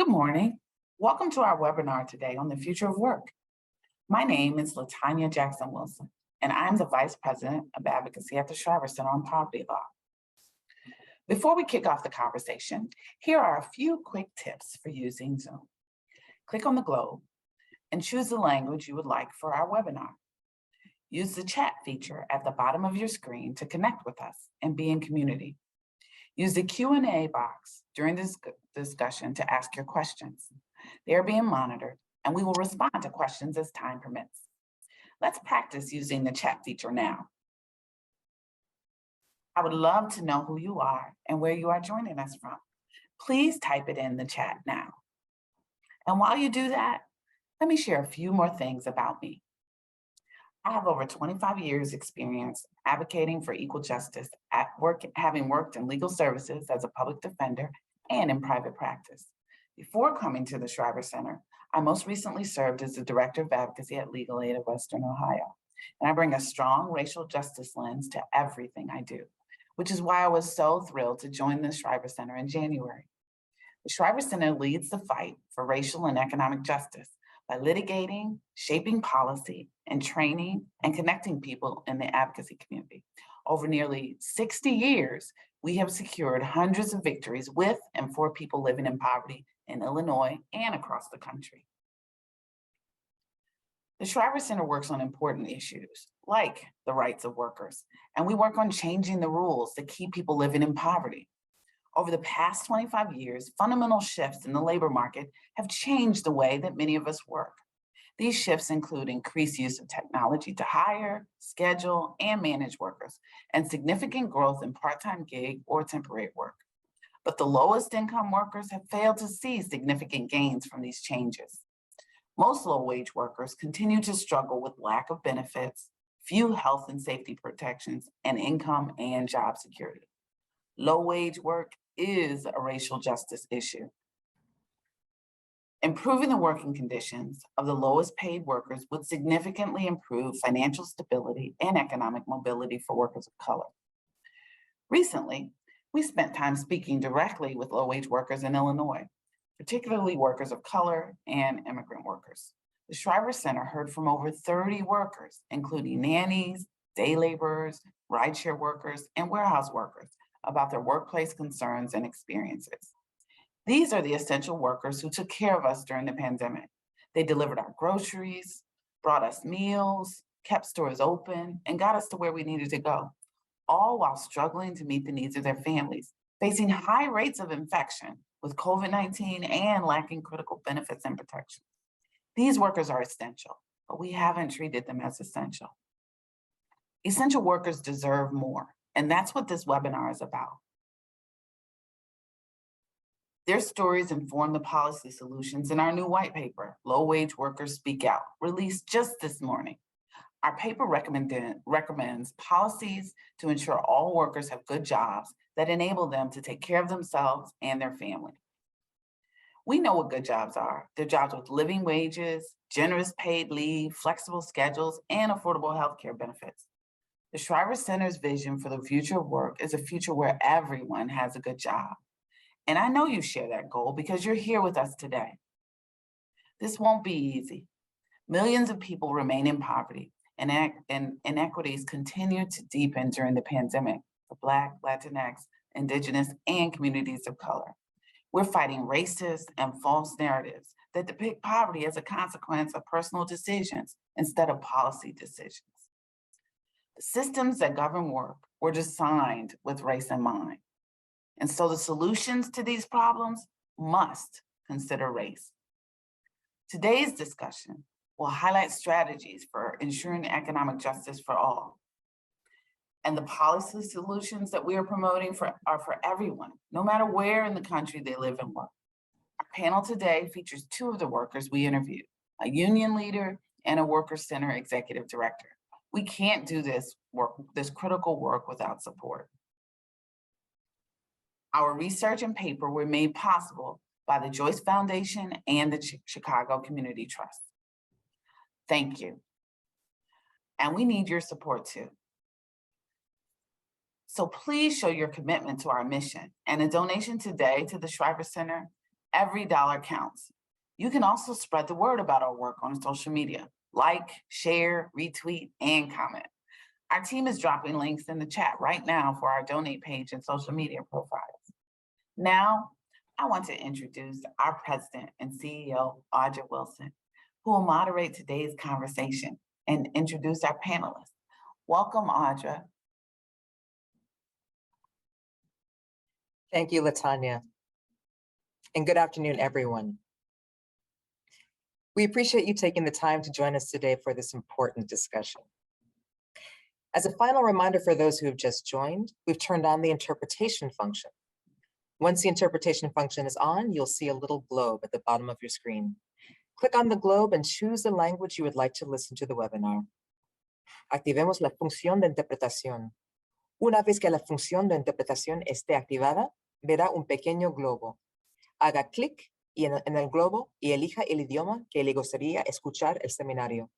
morning. Welcome to our webinar today on the future of work. My name is Latanya Jackson Wilson, and I'm the Vice President of Advocacy at the Shriver Center on Poverty Law. Before we kick off the conversation, here are a few quick tips for using Zoom. Click on the globe and choose the language you would like for our webinar. Use the chat feature at the bottom of your screen to connect with us and be in community. Use the Q&A box during this discussion to ask your questions. They are being monitored, and we will respond to questions as time permits. Let's practice using the chat feature now. I would love to know who you are and where you are joining us from. Please type it in the chat now. And while you do that, let me share a few more things about me. I have over 25 years experience advocating for equal justice at work, having worked in legal services as a public defender and in private practice. Before coming to the Shriver Center, I most recently served as the Director of Advocacy at Legal Aid of Western Ohio. And I bring a strong racial justice lens to everything I do, which is why I was so thrilled to join the Shriver Center in January. The Shriver Center leads the fight for racial and economic justice by litigating, shaping policy, and training and connecting people in the advocacy community. Over nearly 60 years, we have secured hundreds of victories with and for people living in poverty in Illinois and across the country. The Shriver Center works on important issues like the rights of workers, and we work on changing the rules that keep people living in poverty. Over the past 25 years, fundamental shifts in the labor market have changed the way that many of us work. These shifts include increased use of technology to hire, schedule, and manage workers, and significant growth in part-time gig or temporary work. But the lowest income workers have failed to see significant gains from these changes. Most low-wage workers continue to struggle with lack of benefits, few health and safety protections, and income and job security. Low-wage work is a racial justice issue. Improving the working conditions of the lowest paid workers would significantly improve financial stability and economic mobility for workers of color. Recently, we spent time speaking directly with low-wage workers in Illinois, particularly workers of color and immigrant workers. The Shriver Center heard from over 30 workers, including nannies, day laborers, rideshare workers, and warehouse workers, about their workplace concerns and experiences. These are the essential workers who took care of us during the pandemic. They delivered our groceries, brought us meals, kept stores open, and got us to where we needed to go, all while struggling to meet the needs of their families, facing high rates of infection with COVID-19 and lacking critical benefits and protections. These workers are essential, but we haven't treated them as essential. Essential workers deserve more. And that's what this webinar is about. Their stories inform the policy solutions in our new white paper, Low-Wage Workers Speak Out, released just this morning. Our paper recommends policies to ensure all workers have good jobs that enable them to take care of themselves and their family. We know what good jobs are. They're jobs with living wages, generous paid leave, flexible schedules, and affordable healthcare benefits. The Shriver Center's vision for the future of work is a future where everyone has a good job. And I know you share that goal because you're here with us today. This won't be easy. Millions of people remain in poverty, and inequities continue to deepen during the pandemic for Black, Latinx, Indigenous, and communities of color. We're fighting racist and false narratives that depict poverty as a consequence of personal decisions instead of policy decisions. The systems that govern work were designed with race in mind. And so the solutions to these problems must consider race. Today's discussion will highlight strategies for ensuring economic justice for all. And the policy solutions that we are promoting are for everyone, no matter where in the country they live and work. Our panel today features two of the workers we interviewed, a union leader and a Worker Center executive director. We can't do this critical work without support. Our research and paper were made possible by the Joyce Foundation and the Chicago Community Trust. Thank you. And we need your support too. So please show your commitment to our mission, and a donation today to the Shriver Center Every dollar counts. You can also spread the word about our work on social media. Like, share, retweet, and comment. Our team is dropping links in the chat right now for our donate page and social media profiles. Now, I want to introduce our president and CEO, Audra Wilson, who will moderate today's conversation and introduce our panelists. Welcome, Audra. Thank you, Latanya. And good afternoon, everyone. We appreciate you taking the time to join us today for this important discussion. As a final reminder for those who have just joined, we've turned on the interpretation function. Once the interpretation function is on, you'll see a little globe at the bottom of your screen. Click on the globe and choose the language you would like to listen to the webinar. Activemos la función de interpretación. Una vez que la función de interpretación esté activada, verá un pequeño globo. Haga clic en el globo y elija el idioma que le gustaría escuchar el seminario.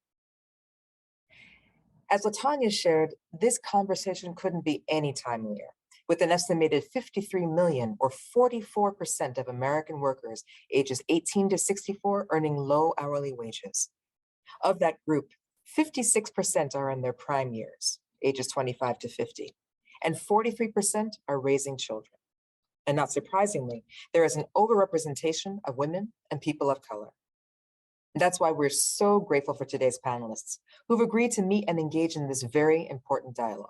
As Latanya shared, this conversation couldn't be any timelier, with an estimated 53 million or 44% of American workers ages 18 to 64 earning low hourly wages. Of that group, 56% are in their prime years, ages 25 to 50, and 43% are raising children. And not surprisingly, there is an overrepresentation of women and people of color. And that's why we're so grateful for today's panelists who've agreed to meet and engage in this very important dialogue.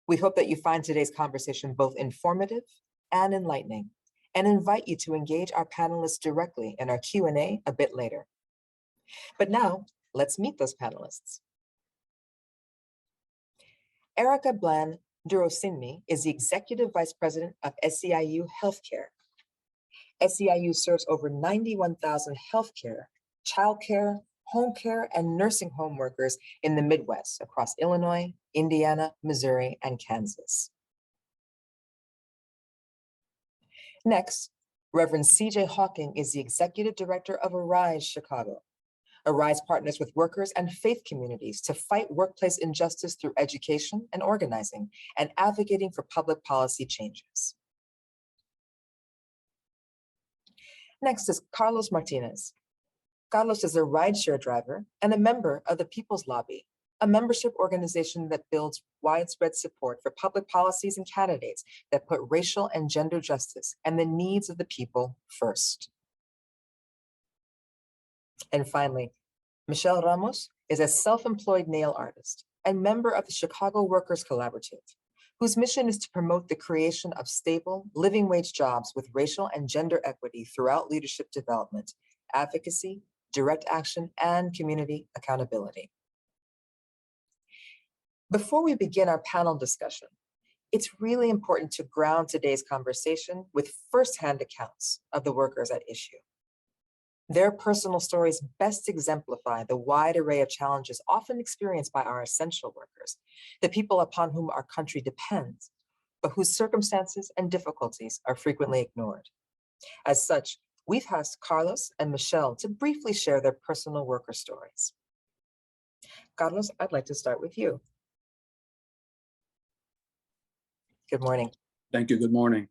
We hope that you find today's conversation both informative and enlightening, and invite you to engage our panelists directly in our Q&A a bit later. But now, let's meet those panelists. Erica Bland Durosinmi is the Executive Vice President of SEIU Healthcare. SEIU serves over 91,000 healthcare, childcare, home care, and nursing home workers in the Midwest across Illinois, Indiana, Missouri, and Kansas. Next, Reverend C.J. Hawking is the Executive Director of Arise Chicago. Arise partners with workers and faith communities to fight workplace injustice through education and organizing and advocating for public policy changes. Next is Carlos Martinez. Carlos is a rideshare driver and a member of the People's Lobby, a membership organization that builds widespread support for public policies and candidates that put racial and gender justice and the needs of the people first. And finally, Michelle Ramos is a self-employed nail artist and member of the Chicago Workers Collaborative, whose mission is to promote the creation of stable, living wage jobs with racial and gender equity throughout leadership development, advocacy, direct action, and community accountability. Before we begin our panel discussion, it's really important to ground today's conversation with firsthand accounts of the workers at issue. Their personal stories best exemplify the wide array of challenges often experienced by our essential workers, the people upon whom our country depends, but whose circumstances and difficulties are frequently ignored. As such, we've asked Carlos and Michelle to briefly share their personal worker stories. Carlos, I'd like to start with you. Good morning. Thank you. Good morning.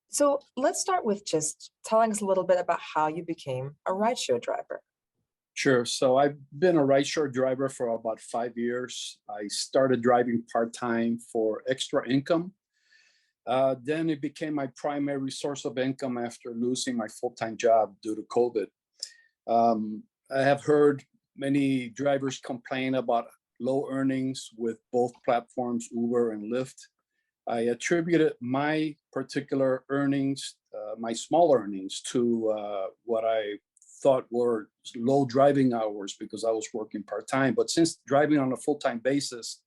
So let's start with just telling us a little bit about how you became a rideshare driver. Sure. So I've been a rideshare driver for about 5 years. I started driving part-time for extra income. Then it became my primary source of income after losing my full-time job due to COVID. I have heard many drivers complain about low earnings with both platforms, Uber and Lyft. I attributed my particular earnings, my small earnings, to what I thought were low driving hours because I was working part-time. But since driving on a full-time basis,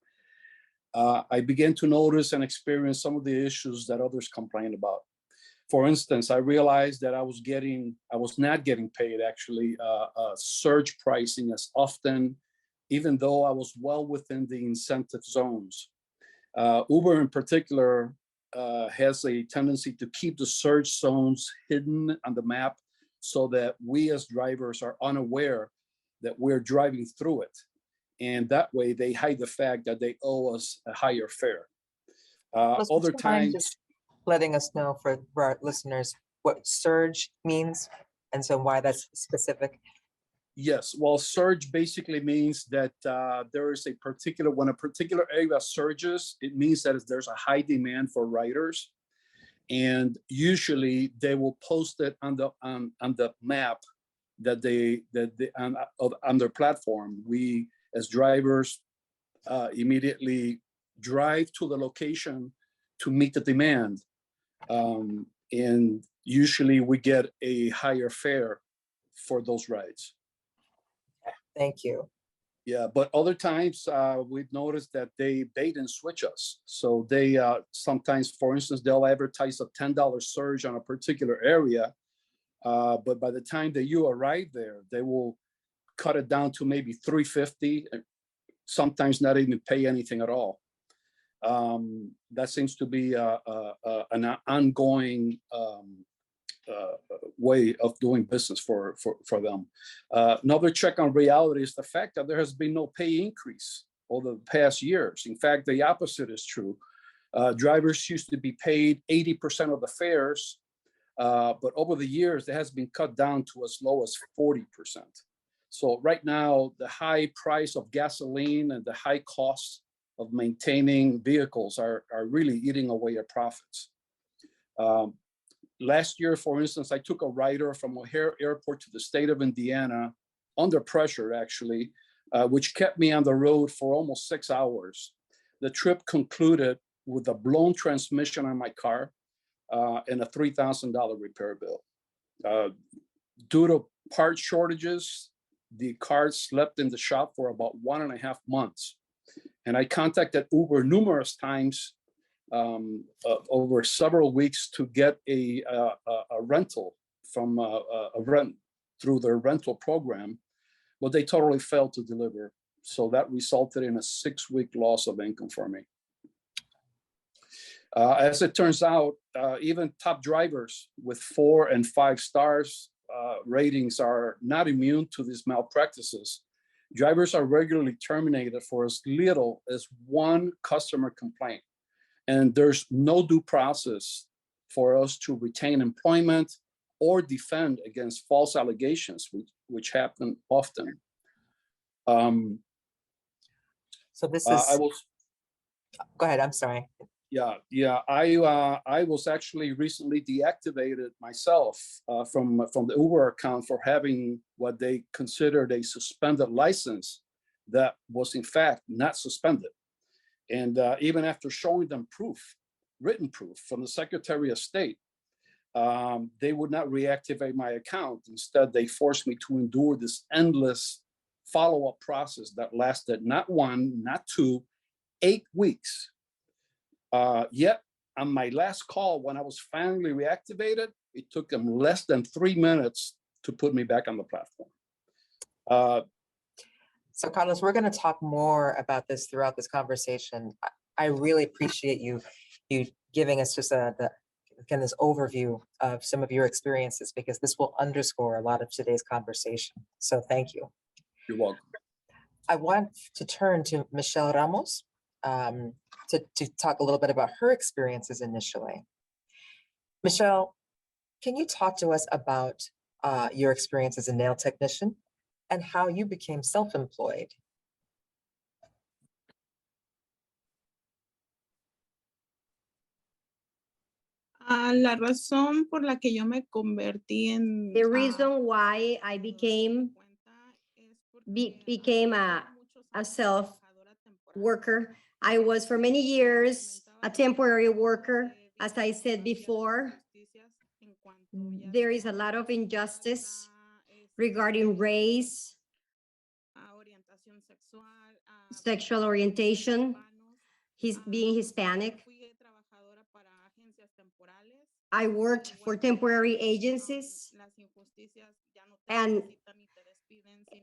I began to notice and experience some of the issues that others complained about. For instance, I realized that I was not getting paid actually surge pricing as often, even though I was well within the incentive zones. Uber in particular has a tendency to keep the surge zones hidden on the map so that we as drivers are unaware that we're driving through it. And that way they hide the fact that they owe us a higher fare. Other times, letting us know for our listeners what surge means and so why that's specific? Yes, well, surge basically means that there is when a particular area surges, it means that there's a high demand for writers. And usually they will post it on the map that on their platform. We as drivers immediately drive to the location to meet the demand. And usually we get a higher fare for those rides. Thank you. Yeah, but other times we've noticed that they bait and switch us. So they sometimes, for instance, they'll advertise a $10 surge on a particular area. But by the time that you arrive there, they will cut it down to maybe $3.50, sometimes not even pay anything at all. That seems to be an ongoing way of doing business for them. Another check on reality is the fact that there has been no pay increase over the past years. In fact, the opposite is true. Drivers used to be paid 80% of the fares, but over the years, it has been cut down to as low as 40%. So right now, the high price of gasoline and the high costs of maintaining vehicles are really eating away at profits. Last year, for instance, I took a rider from O'Hare Airport to the state of Indiana under pressure, actually, which kept me on the road for almost 6 hours. The trip concluded with a blown transmission on my car and a $3,000 repair bill. Due to part shortages, the car slept in the shop for about 1.5 months. And I contacted Uber numerous times over several weeks to get a rental from through their rental program, but they totally failed to deliver. So that resulted in a 6-week loss of income for me. As it turns out, even top drivers with 4 and 5 stars ratings are not immune to these malpractices. Drivers are regularly terminated for as little as 1 customer complaint. And there's no due process for us to retain employment or defend against false allegations, which happen often. So this I is, will. go ahead, I'm sorry. Yeah. I was actually recently deactivated myself from the Uber account for having what they considered a suspended license that was in fact not suspended. And even after showing them written proof from the Secretary of State, they would not reactivate my account. Instead, they forced me to endure this endless follow-up process that lasted not 1, not 2, 8 weeks. Yet on my last call, when I was finally reactivated, it took them less than 3 minutes to put me back on the platform. So Carlos, we're going to talk more about this throughout this conversation. I really appreciate you giving us just again, this overview of some of your experiences, because this will underscore a lot of today's conversation. So thank you. You're welcome. I want to turn to Michelle Ramos to talk a little bit about her experiences initially. Michelle, can you talk to us about your experience as a nail technician and how you became self-employed? La razón por la que yo me convertí en The reason why I became a self worker, I was for many years a temporary worker. As I said before, there is a lot of injustice regarding race, sexual orientation, being Hispanic. I worked for temporary agencies, and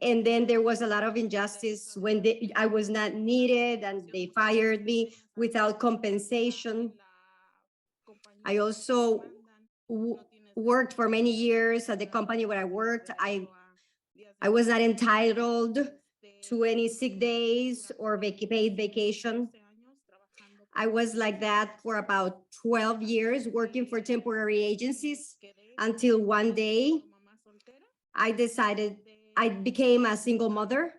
then there was a lot of injustice when I was not needed and they fired me without compensation. I also worked for many years at the company where I worked. I was not entitled to any sick days or paid vacation. I was like that for about 12 years, working for temporary agencies, until one day I decided I became a single mother.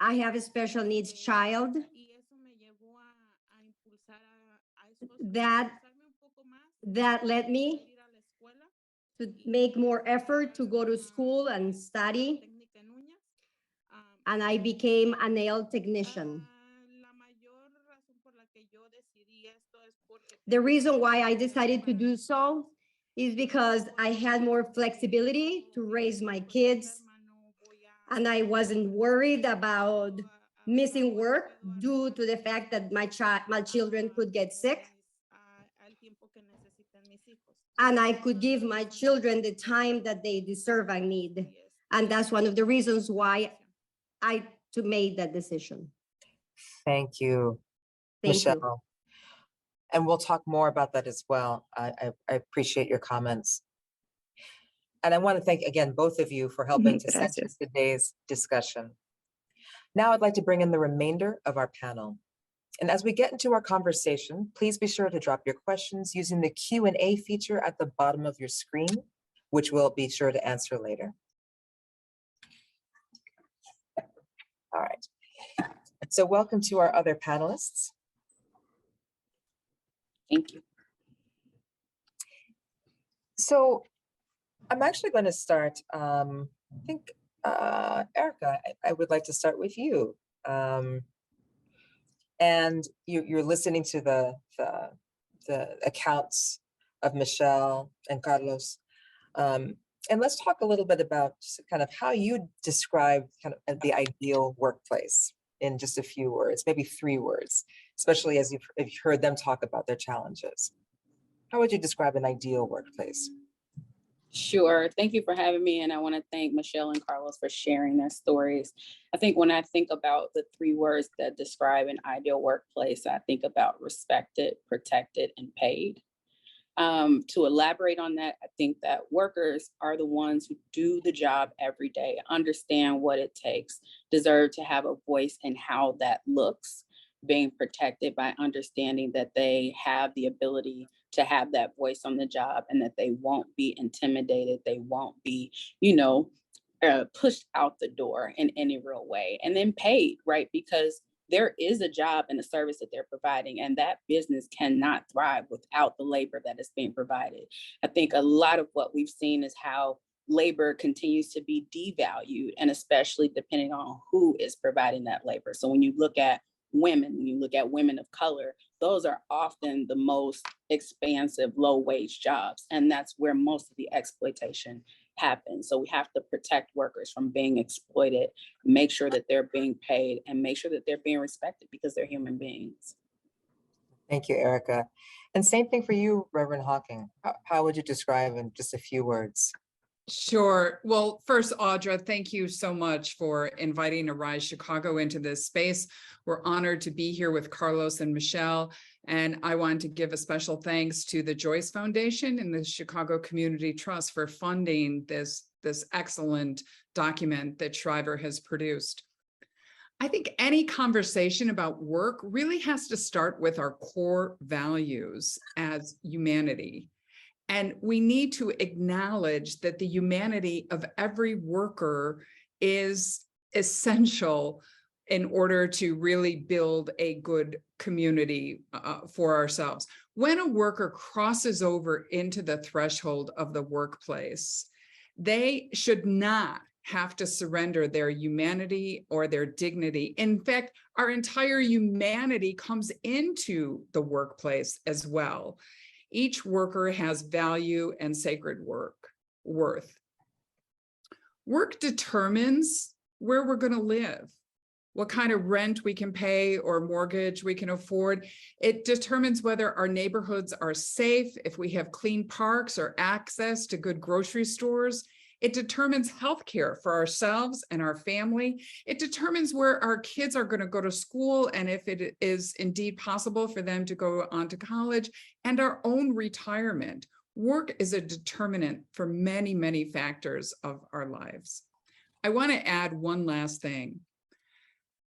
I have a special needs child. That led me to make more effort to go to school and study, and I became a nail technician. The reason why I decided to do so is because I had more flexibility to raise my kids, and I wasn't worried about missing work due to the fact that my children could get sick. And I could give my children the time that they deserve and need. And that's one of the reasons why I made that decision. Thank you, Thank you. Michelle. And we'll talk more about that as well. I appreciate your comments. And I want to thank again, both of you for helping to center Gracias. today's discussion. Now I'd like to bring in the remainder of our panel. And as we get into our conversation, please be sure to drop your questions using the Q&A feature at the bottom of your screen, which we'll be sure to answer later. All right. So welcome to our other panelists. Thank you. So I'm actually going to start, I think, Erica, I would like to start with you. And you're listening to the accounts of Michelle and Carlos. And let's talk a little bit about just kind of how you describe kind of the ideal workplace in just a few words, maybe 3 words, especially as you've heard them talk about their challenges. How would you describe an ideal workplace? Sure. Thank you for having me. And I want to thank Michelle and Carlos for sharing their stories. I think when I think about the 3 words that describe an ideal workplace, I think about respected, protected, and paid. To elaborate on that, I think that workers are the ones who do the job every day, understand what it takes, deserve to have a voice in how that looks, being protected by understanding that they have the ability to have that voice on the job and that they won't be intimidated, they won't be, pushed out the door in any real way. And then paid, right? Because there is a job and a service that they're providing, and that business cannot thrive without the labor that is being provided. I think a lot of what we've seen is how labor continues to be devalued, and especially depending on who is providing that labor. So when you look at women, when you look at women of color, those are often the most expansive low-wage jobs, and that's where most of the exploitation happens. So we have to protect workers from being exploited, make sure that they're being paid, and make sure that they're being respected because they're human beings. Thank you, Erica. And same thing for you, Reverend Hawking. How would you describe in just a few words? Sure. Well, first, Audra, thank you so much for inviting Arise Chicago into this space. We're honored to be here with Carlos and Michelle. And I want to give a special thanks to the Joyce Foundation and the Chicago Community Trust for funding this excellent document that Shriver has produced. I think any conversation about work really has to start with our core values as humanity. And we need to acknowledge that the humanity of every worker is essential in order to really build a good community for ourselves. When a worker crosses over into the threshold of the workplace, they should not have to surrender their humanity or their dignity. In fact, our entire humanity comes into the workplace as well. Each worker has value and sacred worth. Work determines where we're going to live, what kind of rent we can pay or mortgage we can afford. It determines whether our neighborhoods are safe, if we have clean parks or access to good grocery stores. It determines healthcare for ourselves and our family. It determines where our kids are going to go to school and if it is indeed possible for them to go on to college, and our own retirement. Work is a determinant for many, many factors of our lives. I want to add one last thing.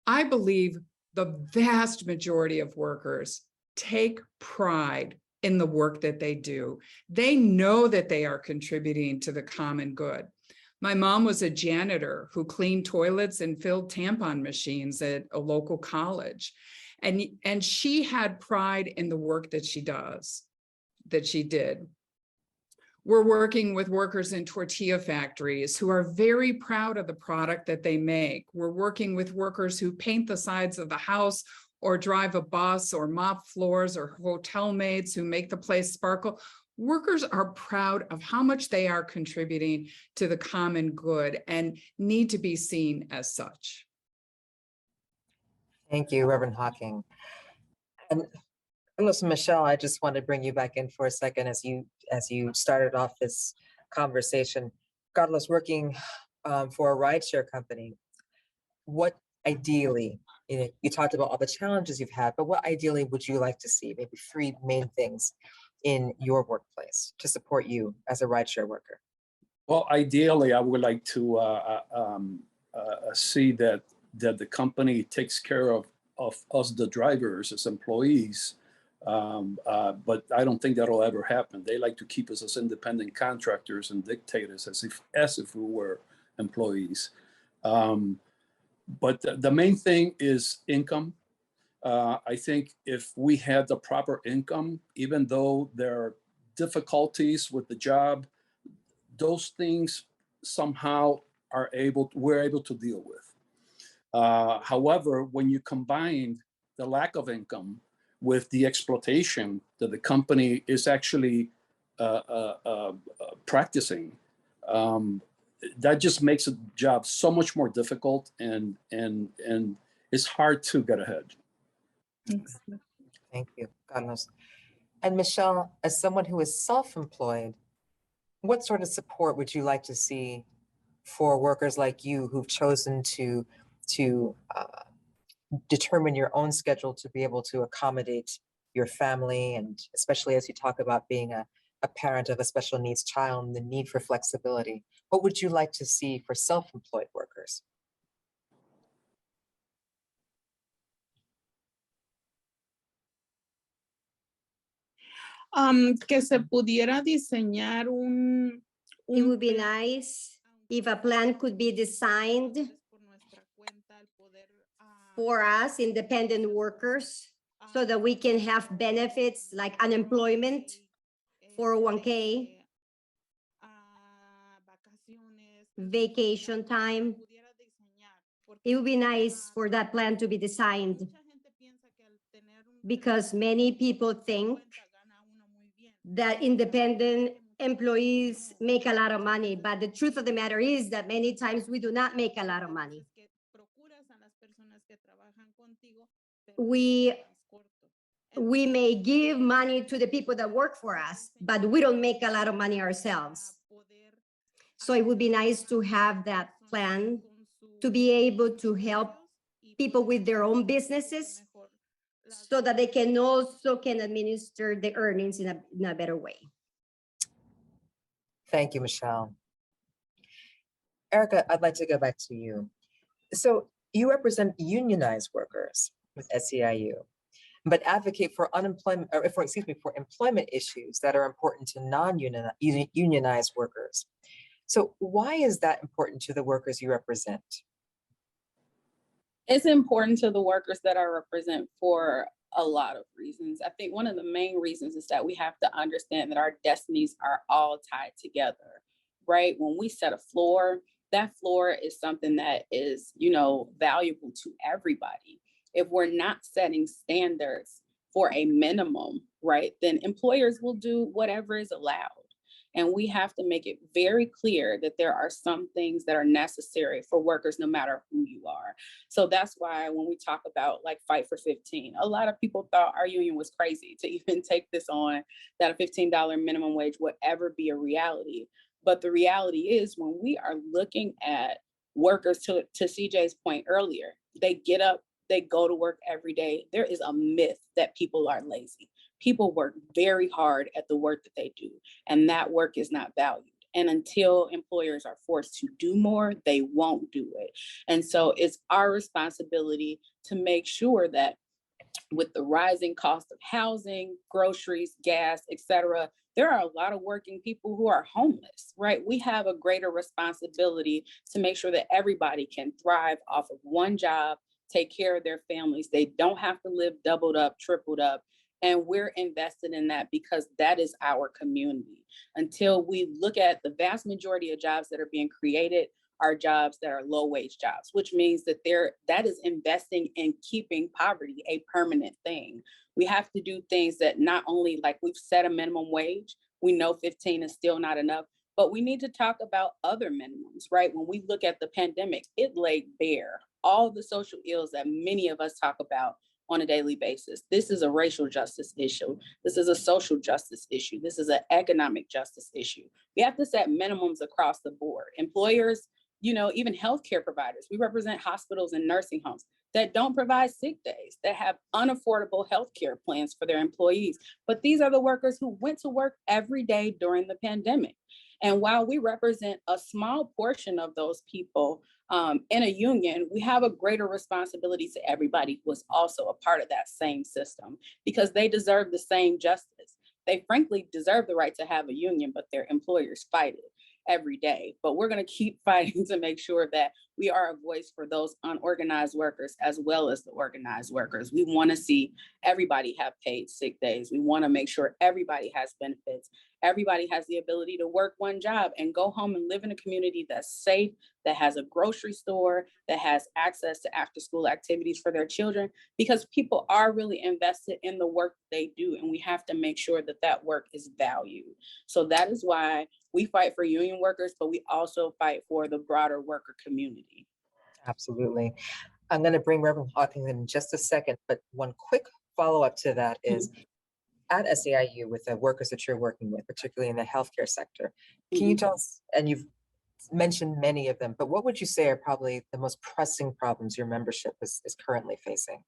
I believe the vast majority of workers take pride in the work that they do. They know that they are contributing to the common good. My mom was a janitor who cleaned toilets and filled tampon machines at a local college. And she had pride in the work that she did. We're working with workers in tortilla factories who are very proud of the product that they make. We're working with workers who paint the sides of the house or drive a bus or mop floors, or hotel maids who make the place sparkle. Workers are proud of how much they are contributing to the common good and need to be seen as such. Thank you, Reverend Hawking. And listen, Michelle, I just want to bring you back in for a second as you started off this conversation. Carlos, working for a rideshare company, what ideally, you talked about all the challenges you've had, but what ideally would you like to see? Maybe 3 main things in your workplace to support you as a rideshare worker. Well, ideally, I would like to see that the company takes care of us, the drivers, as employees. But I don't think that'll ever happen. They like to keep us as independent contractors and dictate us as if we were employees. But the main thing is income. I think if we had the proper income, even though there are difficulties with the job, those things somehow we're able to deal with. However, when you combine the lack of income with the exploitation that the company is actually practicing, that just makes the job so much more difficult, and it's hard to get ahead. Thank you, Carlos. And Michelle, as someone who is self-employed, what sort of support would you like to see for workers like you who've chosen to determine your own schedule to be able to accommodate your family, and especially as you talk about being a parent of a special needs child and the need for flexibility? What would you like to see for self-employed workers? Que se pudiera diseñar It would be nice if a plan could be designed for us, independent workers, so that we can have benefits like unemployment, 401k, vacation time. It would be nice for that plan to be designed, because many people think that independent employees make a lot of money, but the truth of the matter is that many times we do not make a lot of money. We may give money to the people that work for us, but we don't make a lot of money ourselves. So it would be nice to have that plan to be able to help people with their own businesses, so that they can also administer the earnings in a better way. Thank you, Michelle. Erica, I'd like to go back to you. So you represent unionized workers with SEIU, but advocate for for employment issues that are important to non-unionized workers. So why is that important to the workers you represent? It's important to the workers that I represent for a lot of reasons. I think one of the main reasons is that we have to understand that our destinies are all tied together, right? When we set a floor, that floor is something that is, valuable to everybody. If we're not setting standards for a minimum, right, then employers will do whatever is allowed. And we have to make it very clear that there are some things that are necessary for workers, no matter who you are. So that's why when we talk about like Fight for 15, a lot of people thought our union was crazy to even take this on, that a $15 minimum wage would ever be a reality. But the reality is, when we are looking at workers, to CJ's point earlier, they get up, they go to work every day. There is a myth that people are lazy. People work very hard at the work that they do, and that work is not valued. And until employers are forced to do more, they won't do it. And so it's our responsibility to make sure that with the rising cost of housing, groceries, gas, et cetera, there are a lot of working people who are homeless, right? We have a greater responsibility to make sure that everybody can thrive off of one job, take care of their families. They don't have to live doubled up, tripled up. And we're invested in that because that is our community. Until we look at the vast majority of jobs that are being created are jobs that are low wage jobs, which means that that is investing in keeping poverty a permanent thing. We have to do things that not only, like, we've set a minimum wage, we know 15 is still not enough, but we need to talk about other minimums, right? When we look at the pandemic, it laid bare all the social ills that many of us talk about on a daily basis. This is a racial justice issue. This is a social justice issue. This is an economic justice issue. We have to set minimums across the board. Employers, even healthcare providers. We represent hospitals and nursing homes that don't provide sick days, that have unaffordable healthcare plans for their employees. But these are the workers who went to work every day during the pandemic. And while we represent a small portion of those people in a union, we have a greater responsibility to everybody who is also a part of that same system, because they deserve the same justice. They frankly deserve the right to have a union, but their employers fight it every day. But we're going to keep fighting to make sure that we are a voice for those unorganized workers as well as the organized workers. We want to see everybody have paid sick days. We want to make sure everybody has benefits. Everybody has the ability to work one job and go home and live in a community that's safe, that has a grocery store, that has access to after school activities for their children, because people are really invested in the work they do. And we have to make sure that that work is valued. So that is why we fight for union workers, but we also fight for the broader worker community. Absolutely. I'm going to bring Reverend Hawkins in just a second, but one quick follow-up to that is at SEIU with the workers that you're working with, particularly in the healthcare sector, can you tell us, and you've mentioned many of them, but what would you say are probably the most pressing problems your membership is currently facing?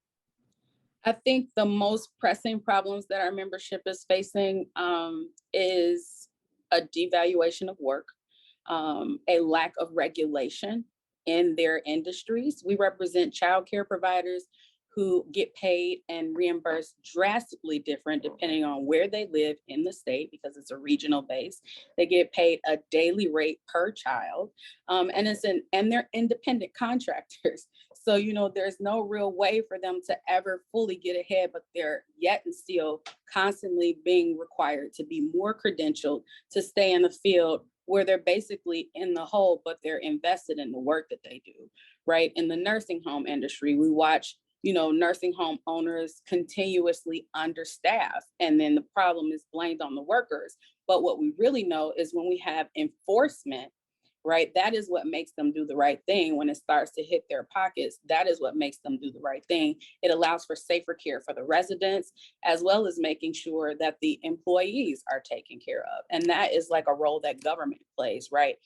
I think the most pressing problems that our membership is facing is a devaluation of work, a lack of regulation in their industries. We represent childcare providers who get paid and reimbursed drastically different depending on where they live in the state, because it's a regional base. They get paid a daily rate per child, and they're independent contractors. So, there's no real way for them to ever fully get ahead, but they're yet and still constantly being required to be more credentialed, to stay in the field where they're basically in the hole, but they're invested in the work that they do, right? In the nursing home industry, we watch nursing home owners continuously understaffed, and then the problem is blamed on the workers. But what we really know is when we have enforcement, right, that is what makes them do the right thing. When it starts to hit their pockets, that is what makes them do the right thing. It allows for safer care for the residents, as well as making sure that the employees are taken care of. And that is like a role that government plays, right?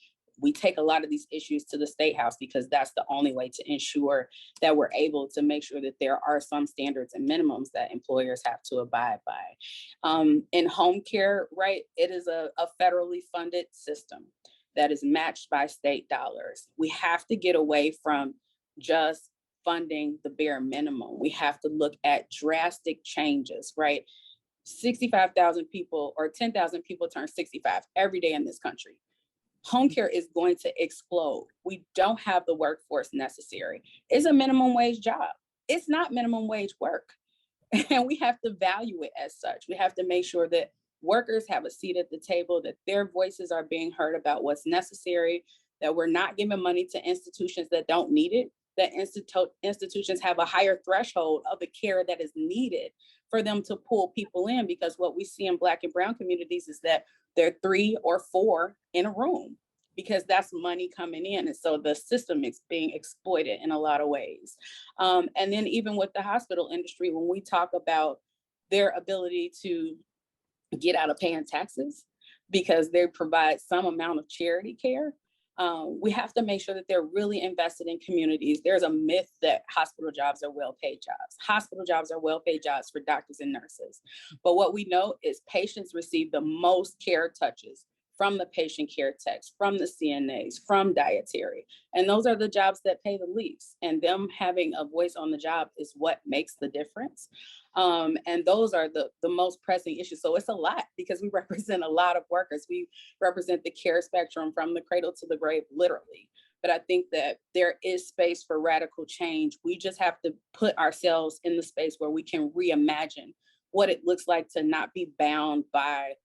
We take a lot of these issues to the State House because that's the only way to ensure that we're able to make sure that there are some standards and minimums that employers have to abide by. In home care, right, it is a federally funded system that is matched by state dollars. We have to get away from just funding the bare minimum. We have to look at drastic changes, right? 65,000 people or 10,000 people turn 65 every day in this country. Home care is going to explode. We don't have the workforce necessary. It's a minimum wage job. It's not minimum wage work. And we have to value it as such. We have to make sure that workers have a seat at the table, that their voices are being heard about what's necessary, that we're not giving money to institutions that don't need it, that institutions have a higher threshold of the care that is needed for them to pull people in. Because what we see in Black and Brown communities is that there are 3 or 4 in a room, because that's money coming in. And so the system is being exploited in a lot of ways. And then even with the hospital industry, when we talk about their ability to get out of paying taxes because they provide some amount of charity care, we have to make sure that they're really invested in communities. There's a myth that hospital jobs are well-paid jobs. Hospital jobs are well-paid jobs for doctors and nurses. But what we know is patients receive the most care touches from the patient care techs, from the CNAs, from dietary. And those are the jobs that pay the least. And them having a voice on the job is what makes the difference. And those are the most pressing issues. So it's a lot because we represent a lot of workers. We represent the care spectrum from the cradle to the grave, literally. But I think that there is space for radical change. We just have to put ourselves in the space where we can reimagine what it looks like to not be bound by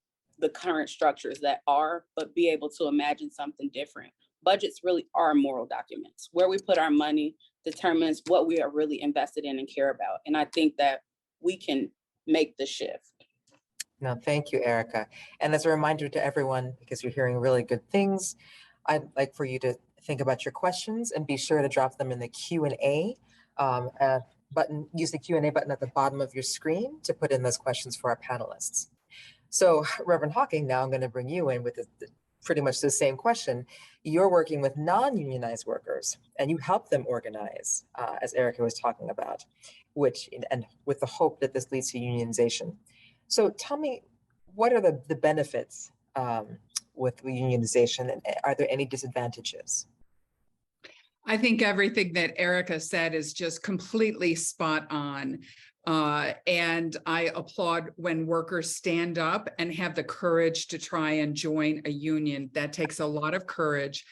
the current structures that are, but be able to imagine something different. Budgets really are moral documents. Where we put our money determines what we are really invested in and care about. And I think that we can make the shift. No, thank you, Erica. And as a reminder to everyone, because you're hearing really good things, I'd like for you to think about your questions and be sure to drop them in the Q&A button. Use the Q&A button at the bottom of your screen to put in those questions for our panelists. So Reverend Hawking, now I'm going to bring you in with pretty much the same question. You're working with non-unionized workers and you help them organize, as Erica was talking about, and with the hope that this leads to unionization. So tell me, what are the benefits with unionization, and are there any disadvantages? I think everything that Erica said is just completely spot on. And I applaud when workers stand up and have the courage to try and join a union. That takes a lot of courage.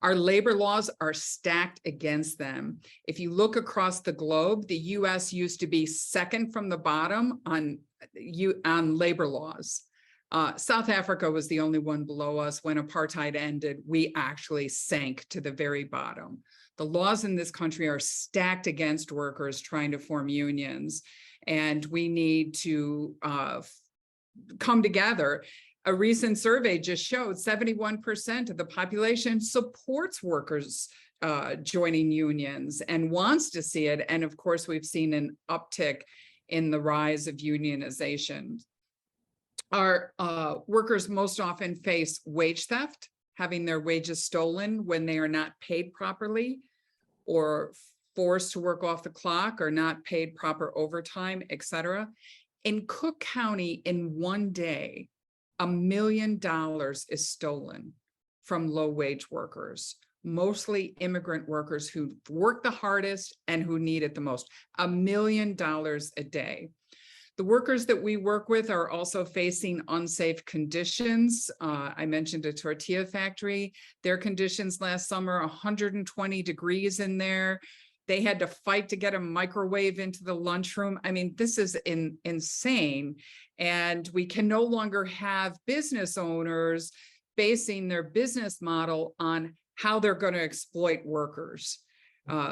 Our labor laws are stacked against them. If you look across the globe, the US used to be second from the bottom on labor laws. South Africa was the only one below us. When apartheid ended, we actually sank to the very bottom. The laws in this country are stacked against workers trying to form unions, and we need to come together. A recent survey just showed 71% of the population supports workers joining unions and wants to see it. And of course, we've seen an uptick in the rise of unionization. Our workers most often face wage theft, having their wages stolen when they are not paid properly, or forced to work off the clock, or not paid proper overtime, etc. In Cook County, in one day, $1 million is stolen from low-wage workers, mostly immigrant workers who work the hardest and who need it the most. $1 million a day. The workers that we work with are also facing unsafe conditions. I mentioned a tortilla factory. Their conditions last summer, 120 degrees in there. They had to fight to get a microwave into the lunchroom. I mean, this is insane. And we can no longer have business owners basing their business model on how they're going to exploit workers.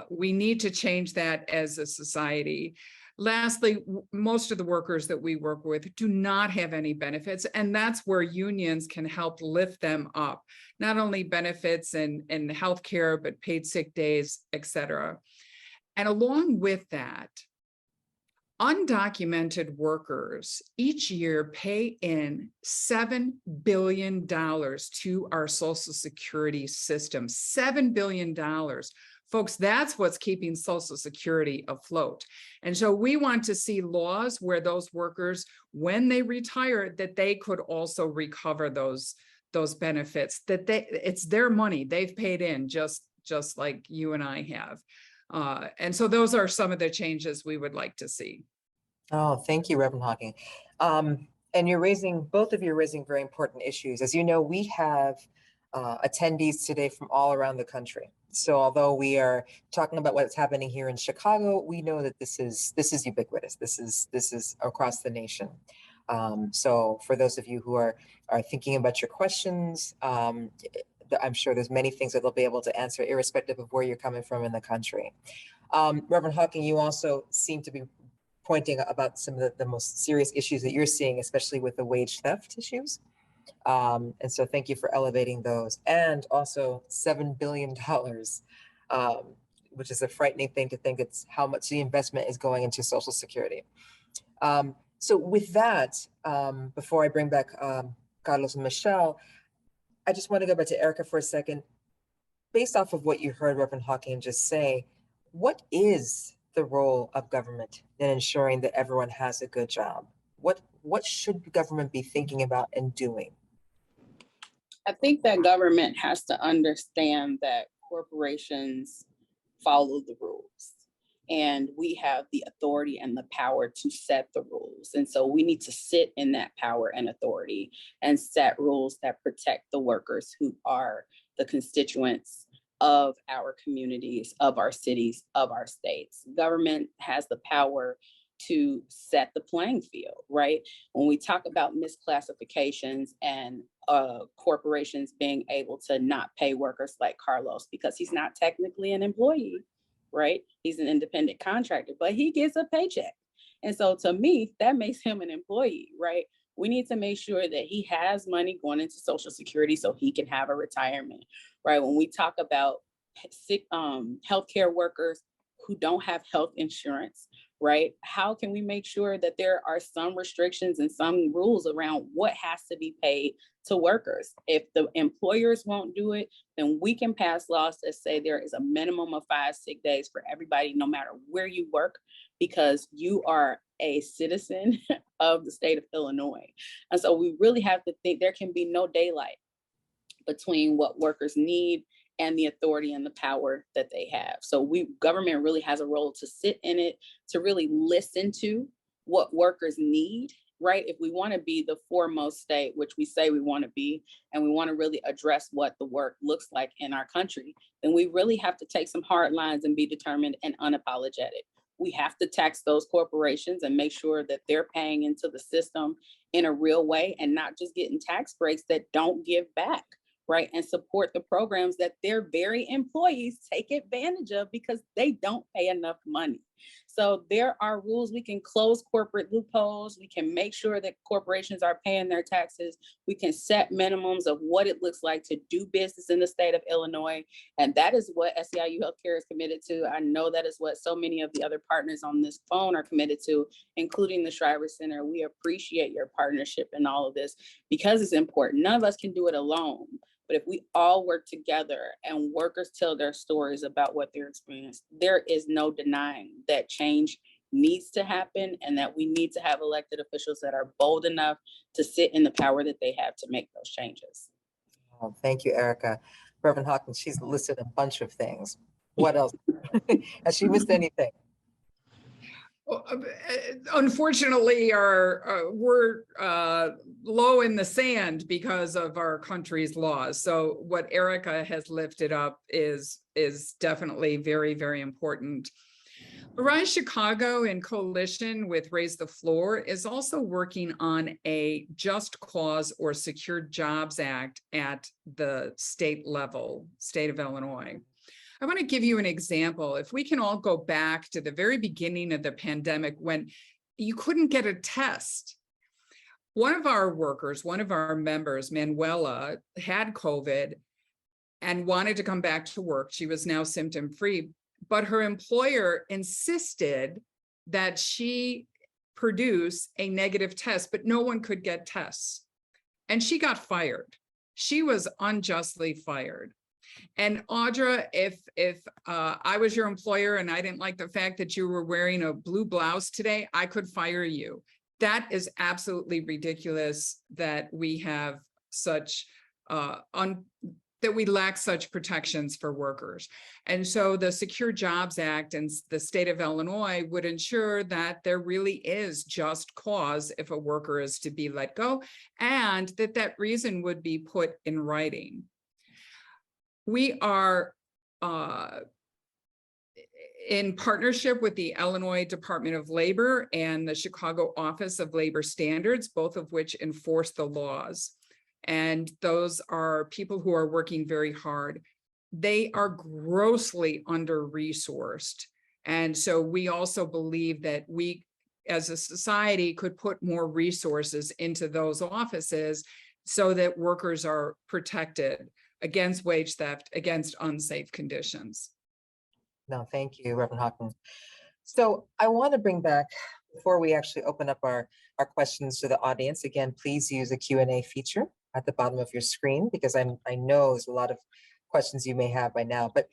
We need to change that as a society. Lastly, most of the workers that we work with do not have any benefits, and that's where unions can help lift them up. Not only benefits and healthcare, but paid sick days, etc. And along with that, undocumented workers each year pay in $7 billion to our Social Security system. $7 billion. Folks, that's what's keeping Social Security afloat. And so we want to see laws where those workers, when they retire, that they could also recover those benefits, that it's their money they've paid in, just like you and I have. And so those are some of the changes we would like to see. Oh, thank you, Reverend Hawking. And both of you are raising very important issues. As you know, we have attendees today from all around the country. So although we are talking about what's happening here in Chicago, we know that this is ubiquitous. This is across the nation. So for those of you who are thinking about your questions, I'm sure there's many things that they'll be able to answer, irrespective of where you're coming from in the country. Reverend Hawking, you also seem to be pointing about some of the most serious issues that you're seeing, especially with the wage theft issues. And so thank you for elevating those. And also $7 billion, which is a frightening thing to think it's how much the investment is going into Social Security. So with that, before I bring back Carlos and Michelle, I just want to go back to Erica for a second. Based off of what you heard Reverend Hawking just say, what is the role of government in ensuring that everyone has a good job? What should government be thinking about and doing? I think that government has to understand that corporations follow the rules. And we have the authority and the power to set the rules. And so we need to sit in that power and authority and set rules that protect the workers who are the constituents of our communities, of our cities, of our states. Government has the power to set the playing field, right? When we talk about misclassifications and corporations being able to not pay workers like Carlos because he's not technically an employee, right? He's an independent contractor, but he gets a paycheck. And so to me, that makes him an employee, right? We need to make sure that he has money going into Social Security so he can have a retirement, right? When we talk about sick healthcare workers who don't have health insurance, right? How can we make sure that there are some restrictions and some rules around what has to be paid to workers? If the employers won't do it, then we can pass laws that say there is a minimum of 5 sick days for everybody, no matter where you work, because you are a citizen of the state of Illinois. And so we really have to think there can be no daylight between what workers need and the authority and the power that they have. So government really has a role to sit in it, to really listen to what workers need, right? If we want to be the foremost state, which we say we want to be, and we want to really address what the work looks like in our country, then we really have to take some hard lines and be determined and unapologetic. We have to tax those corporations and make sure that they're paying into the system in a real way and not just getting tax breaks that don't give back, right? And support the programs that their very employees take advantage of because they don't pay enough money. So there are rules. We can close corporate loopholes. We can make sure that corporations are paying their taxes. We can set minimums of what it looks like to do business in the state of Illinois. And that is what SEIU Healthcare is committed to. I know that is what so many of the other partners on this phone are committed to, including the Shriver Center. We appreciate your partnership in all of this because it's important. None of us can do it alone. But if we all work together and workers tell their stories about what they're experiencing, there is no denying that change needs to happen and that we need to have elected officials that are bold enough to sit in the power that they have to make those changes. Oh, thank you, Erica. Reverend Hawkins, she's listed a bunch of things. What else? Has she missed anything? Unfortunately, we're low in the sand because of our country's laws. So what Erica has lifted up is definitely very, very important. Arise Chicago, in coalition with Raise the Floor, is also working on a Just Cause or Secure Jobs Act at the state level, state of Illinois. I want to give you an example. If we can all go back to the very beginning of the pandemic when you couldn't get a test. One of our workers, one of our members, Manuela, had COVID and wanted to come back to work. She was now symptom-free, but her employer insisted that she produce a negative test, but no one could get tests. And she got fired. She was unjustly fired. And Audra, if I was your employer and I didn't like the fact that you were wearing a blue blouse today, I could fire you. That is absolutely ridiculous that we have such, that we lack such protections for workers. And so the Secure Jobs Act and the state of Illinois would ensure that there really is just cause if a worker is to be let go, and that reason would be put in writing. We are in partnership with the Illinois Department of Labor and the Chicago Office of Labor Standards, both of which enforce the laws. And those are people who are working very hard. They are grossly under-resourced. And so we also believe that we, as a society, could put more resources into those offices so that workers are protected against wage theft, against unsafe conditions. No, thank you, Reverend Hawkins. So I want to bring back, before we actually open up our questions to the audience, again, please use the Q&A feature at the bottom of your screen, because I know there's a lot of questions you may have by now. But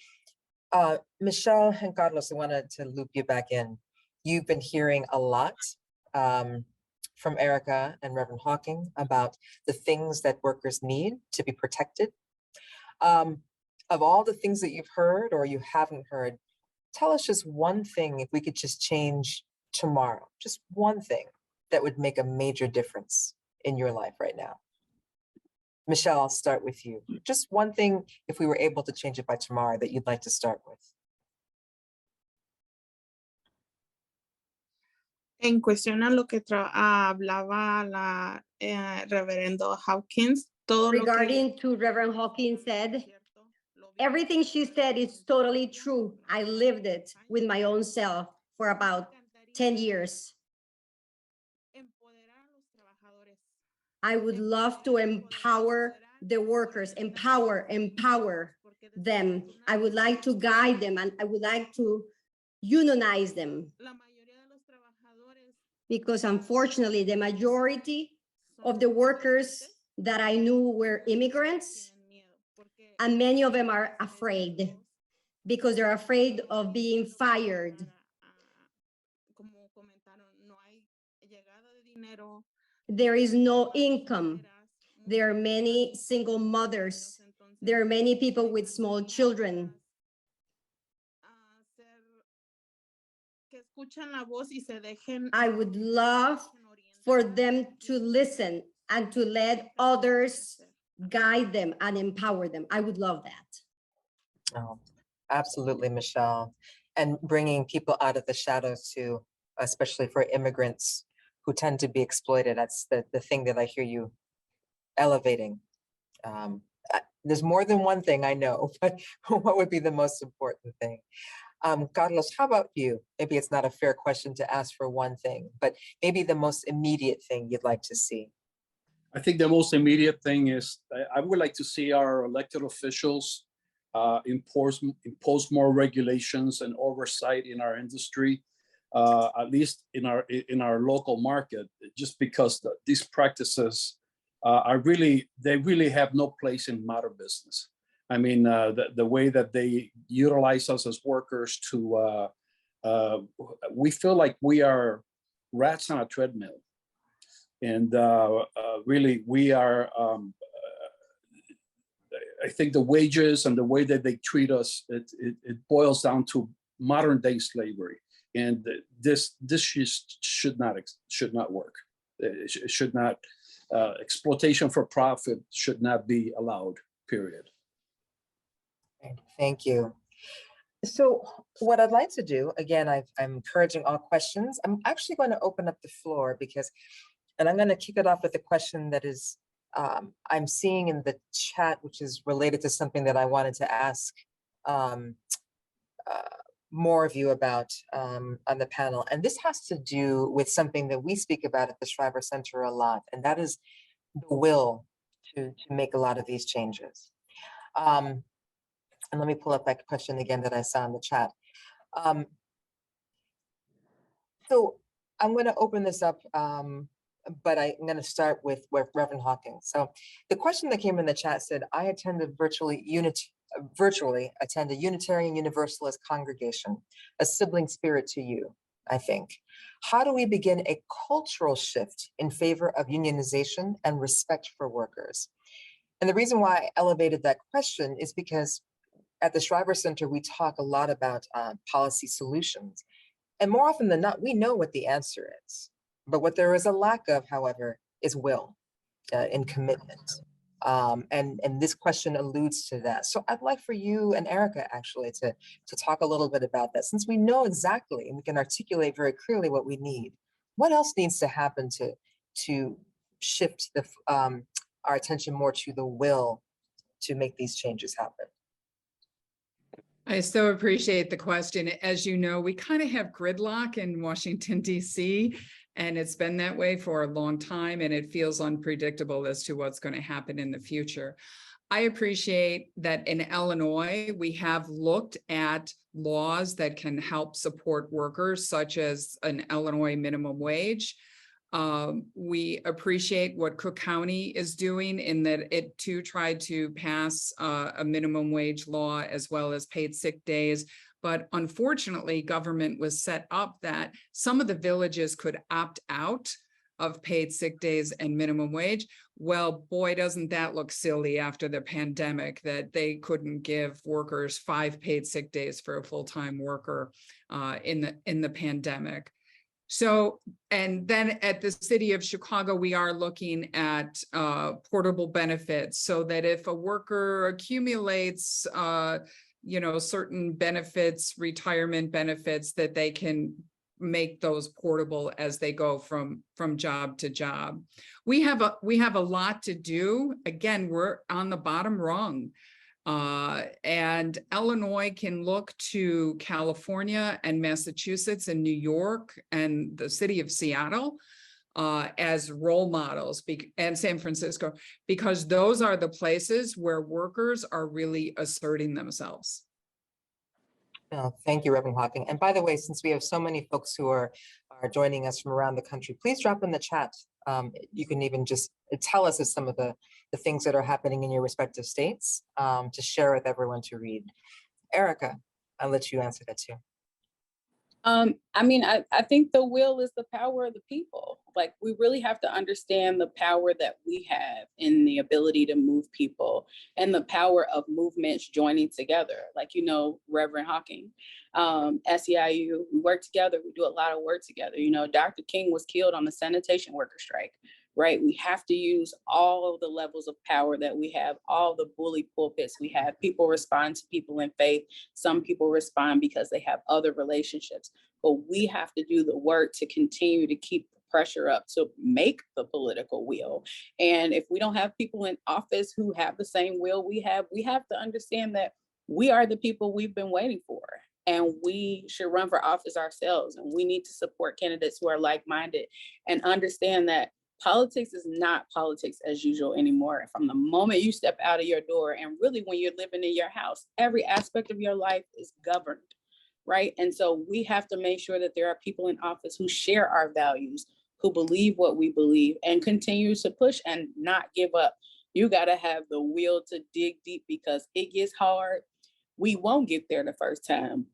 Michelle and Carlos, I wanted to loop you back in. You've been hearing a lot from Erica and Reverend Hawking about the things that workers need to be protected. Of all the things that you've heard or you haven't heard, tell us just one thing if we could just change tomorrow, just one thing that would make a major difference in your life right now. Michelle, I'll start with you. Just one thing, if we were able to change it by tomorrow, that you'd like to start with. En cuestión a lo que hablaba la reverendo Hawkins, todo lo que Regarding to Reverend Hawkins said, everything she said is totally true. I lived it with my own self for about 10 years. I would love to empower the workers, empower them. I would like to guide them and I would like to unionize them. Because unfortunately, the majority of the workers that I knew were immigrants, and many of them are afraid because they're afraid of being fired. There is no income. There are many single mothers. There are many people with small children. I would love for them to listen and to let others guide them and empower them. I would love that. Oh, absolutely, Michelle. And bringing people out of the shadows too, especially for immigrants who tend to be exploited. That's the thing that I hear you elevating. There's more than one thing I know, but what would be the most important thing? Carlos, how about you? Maybe it's not a fair question to ask for one thing, but maybe the most immediate thing you'd like to see. I think the most immediate thing is I would like to see our elected officials impose more regulations and oversight in our industry, at least in our local market, just because these practices they really have no place in modern business. I mean, the way that they utilize us as workers to, we feel like we are rats on a treadmill. And really, we are, I think the wages and the way that they treat us, it boils down to modern day slavery. And this should not work. It should not, exploitation for profit should not be allowed, period. Thank you. So what I'd like to do, again, I'm encouraging all questions. I'm actually going to open up the floor and I'm going to kick it off with a question that is, I'm seeing in the chat, which is related to something that I wanted to ask more of you about on the panel. And this has to do with something that we speak about at the Shriver Center a lot, and that is the will to make a lot of these changes. And let me pull up that question again that I saw in the chat. So I'm going to open this up, but I'm going to start with Reverend Hawking. So the question that came in the chat said, I attended virtually attend a Unitarian Universalist congregation, a sibling spirit to you, I think. How do we begin a cultural shift in favor of unionization and respect for workers? And the reason why I elevated that question is because at the Shriver Center, we talk a lot about policy solutions. And more often than not, we know what the answer is. But what there is a lack of, however, is will and commitment. And this question alludes to that. So I'd like for you and Erica actually to talk a little bit about that, since we know exactly and we can articulate very clearly what we need. What else needs to happen to shift our attention more to the will to make these changes happen? I so appreciate the question. As you know, we kind of have gridlock in Washington, D.C., and it's been that way for a long time, and it feels unpredictable as to what's going to happen in the future. I appreciate that in Illinois, we have looked at laws that can help support workers, such as an Illinois minimum wage. We appreciate what Cook County is doing in that it too tried to pass a minimum wage law as well as paid sick days. But unfortunately, government was set up that some of the villages could opt out of paid sick days and minimum wage. Well, boy, doesn't that look silly after the pandemic that they couldn't give workers 5 paid sick days for a full-time worker in the pandemic. So, and then at the city of Chicago, we are looking at portable benefits so that if a worker accumulates, certain benefits, retirement benefits, that they can make those portable as they go from job to job. We have a lot to do. Again, we're on the bottom rung. And Illinois can look to California and Massachusetts and New York and the city of Seattle as role models, and San Francisco, because those are the places where workers are really asserting themselves. Oh, thank you, Reverend Hawking. And by the way, since we have so many folks who are joining us from around the country, please drop in the chat. You can even just tell us of some of the things that are happening in your respective states to share with everyone to read. Erica, I'll let you answer that too. I think the will is the power of the people. Like, we really have to understand the power that we have in the ability to move people and the power of movements joining together. Like, Reverend Hawking, SEIU, we work together. We do a lot of work together. Dr. King was killed on the sanitation worker strike, right? We have to use all of the levels of power that we have, all the bully pulpits we have. People respond to people in faith. Some people respond because they have other relationships. But we have to do the work to continue to keep the pressure up to make the political will. And if we don't have people in office who have the same will we have to understand that we are the people we've been waiting for. And we should run for office ourselves. And we need to support candidates who are like-minded and understand that politics is not politics as usual anymore. From the moment you step out of your door, and really when you're living in your house, every aspect of your life is governed, right? And so we have to make sure that there are people in office who share our values, who believe what we believe, and continue to push and not give up. You got to have the will to dig deep, because it gets hard. We won't get there the first time,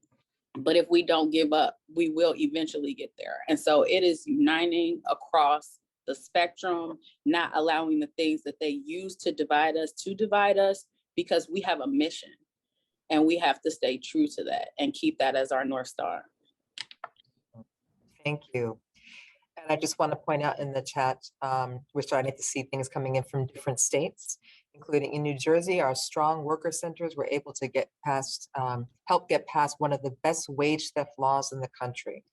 but if we don't give up, we will eventually get there. And so it is uniting across the spectrum, not allowing the things that they use to divide us, because we have a mission and we have to stay true to that and keep that as our North Star. Thank you. And I just want to point out in the chat, we're starting to see things coming in from different states, including in New Jersey. Our strong worker centers were able to get past, help get past one of the best wage theft laws in the country.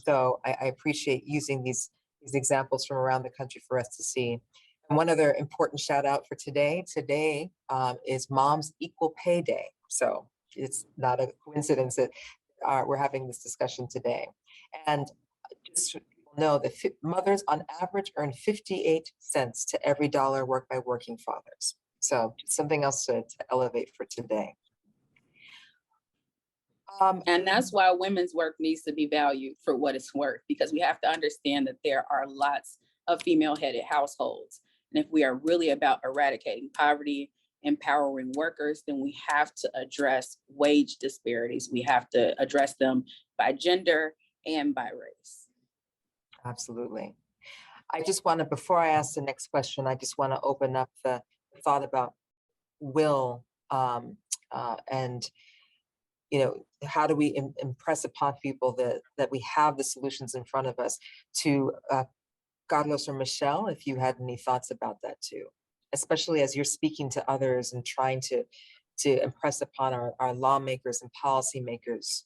So I appreciate using these examples from around the country for us to see. And one other important shout out for today. Today is Mom's Equal Pay Day. So it's not a coincidence that we're having this discussion today. And just so people know that mothers on average earn 58 cents to every dollar worked by working fathers. So something else to elevate for today. And that's why women's work needs to be valued for what it's worth, because we have to understand that there are lots of female-headed households. And if we are really about eradicating poverty, empowering workers, then we have to address wage disparities. We have to address them by gender and by race. Absolutely. I just want to, before I ask the next question, I just want to open up the thought about will and how do we impress upon people that we have the solutions in front of us. To Carlos or Michelle, if you had any thoughts about that too, especially as you're speaking to others and trying to impress upon our lawmakers and policymakers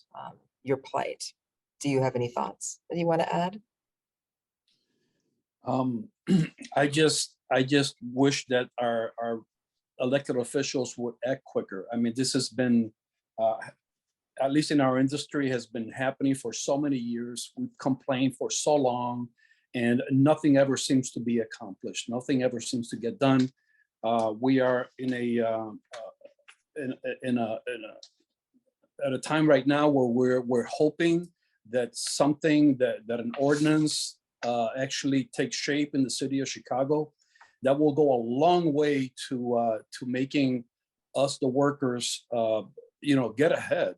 your plight. Do you have any thoughts that you want to add? I just wish that our elected officials would act quicker. I mean, this has been, at least in our industry, has been happening for so many years. We've complained for so long, and nothing ever seems to be accomplished. Nothing ever seems to get done. We are at a time right now where we're hoping that something that an ordinance actually takes shape in the city of Chicago that will go a long way to making us, the workers, get ahead.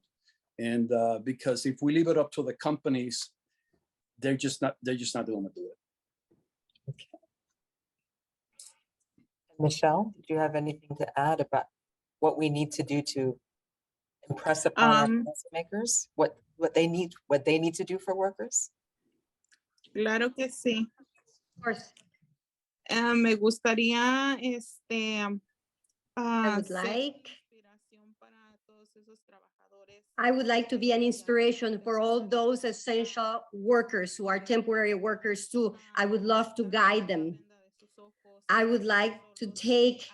And because if we leave it up to the companies, they're just not going to do it. Michelle, did you have anything to add about what we need to do to impress upon our policymakers, what they need to do for workers? Claro que sí. Of course, Me gustaría, I would ser like, inspiración para todos esos trabajadores. I would like to be an inspiration for all those essential workers who are temporary workers too. I would love to guide them. I would like to take